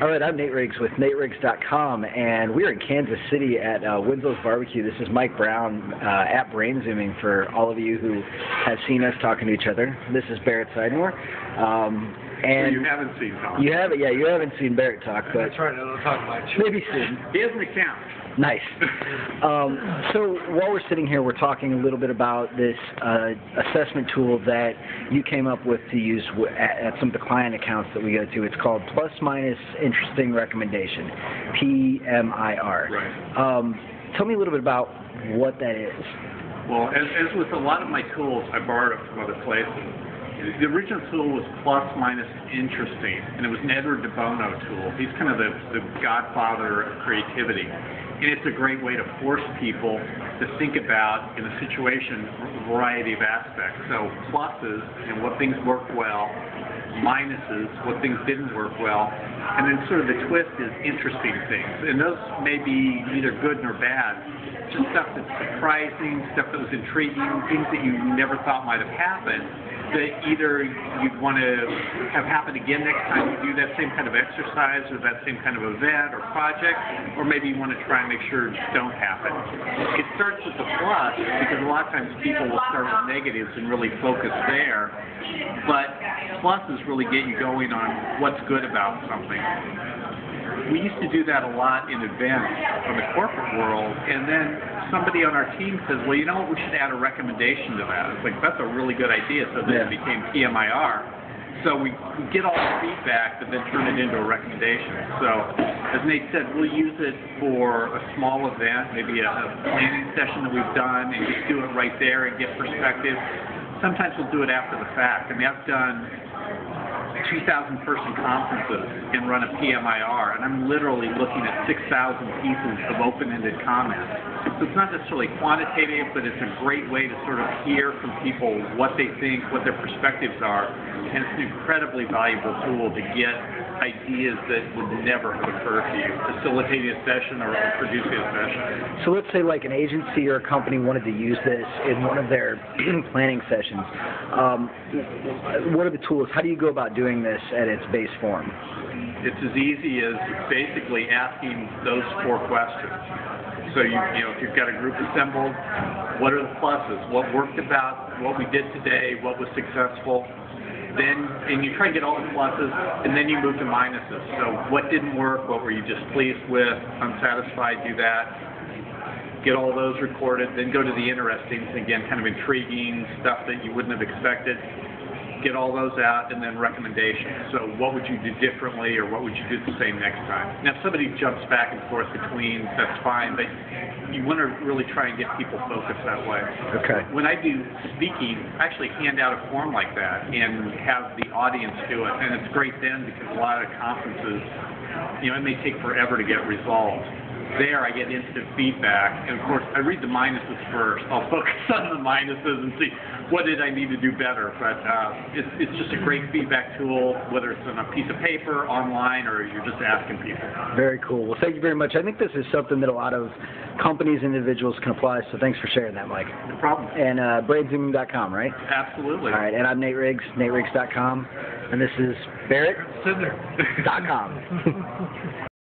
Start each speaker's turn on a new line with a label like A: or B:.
A: All right, I'm Nate Riggs with NateRiggs.com, and we're in Kansas City at Winslow's Barbecue. This is Mike Brown at Brainzooming for all of you who have seen us talking to each other. This is Barrett Sidemore.
B: And you haven't seen Tom.
A: You haven't seen Barrett talk, but
C: that's right. I don't talk much.
A: Maybe soon.
B: He has an account.
A: Nice. So while we're sitting here, we're talking a little bit about this assessment tool that you came up with to use at some of the client accounts that we go to. It's called Plus Minus Interesting Recommendation, PMIR.
B: Right.
A: Tell me a little bit about what that is.
B: Well, as with a lot of my tools, I borrowed it from other places. The original tool was Plus Minus Interesting, and it was an Edward de Bono tool. He's kind of the godfather of creativity. And it's a great way to force people to think about, in a situation, a variety of aspects. So pluses, what things worked well, minuses, what things didn't work well, and then sort of the twist is interesting things. And those may be neither good nor bad, just stuff that's surprising, stuff that was intriguing, things that you never thought might have happened, that either you'd want to have happen again next time you do that same kind of exercise or that same kind of event or project, or maybe you want to try and make sure it don't happen. It starts with the plus, because a lot of times people will start with negatives and really focus there, but pluses really get you going on what's good about something. We used to do that a lot in events from the corporate world, and then somebody on our team says, well, you know what, we should add a recommendation to that. It's like, that's a really good idea, so then it became PMIR. So we get all the feedback, but then turn it into a recommendation. So, as Nate said, we'll use it for a small event, maybe a planning session that we've done, and just do it right there and get perspective. Sometimes we'll do it after the fact. I mean, I've done 2,000-person conferences and run a PMIR, and I'm literally looking at 6,000 pieces of open-ended comments. So it's not necessarily quantitative, but it's a great way to sort of hear from people what they think, what their perspectives are, and it's an incredibly valuable tool to get ideas that would never have occurred to you, facilitating a session or producing a session.
A: So let's say like an agency or a company wanted to use this in one of their planning sessions. What are the tools? How do you go about doing this at its base form?
B: It's as easy as basically asking those 4 questions. So if you've got a group assembled, what are the pluses? What worked about what we did today? What was successful? And you try to get all the pluses, and then you move to minuses. So what didn't work? What were you displeased with? Unsatisfied? Do that. Get all those recorded. Then go to the interesting, again, kind of intriguing stuff that you wouldn't have expected. Get all those out, and then recommendations. So what would you do differently, or what would you do the same next time? Now, if somebody jumps back and forth between, that's fine, but you want to really try and get people focused that way.
A: Okay.
B: When I do speaking, I actually hand out a form like that and have the audience do it, and it's great then because a lot of conferences, it may take forever to get resolved. There, I get instant feedback, and of course, I read the minuses first. I'll focus on the minuses and see what did I need to do better. But it's just a great feedback tool, whether it's on a piece of paper, online, or you're just asking people.
A: Very cool. Well, thank you very much. I think this is something that a lot of companies and individuals can apply, so thanks for sharing that, Mike.
B: No problem.
A: And Brainzooming.com, right?
B: Absolutely.
A: All right, and I'm Nate Riggs, NateRiggs.com, and this is Barrett.com.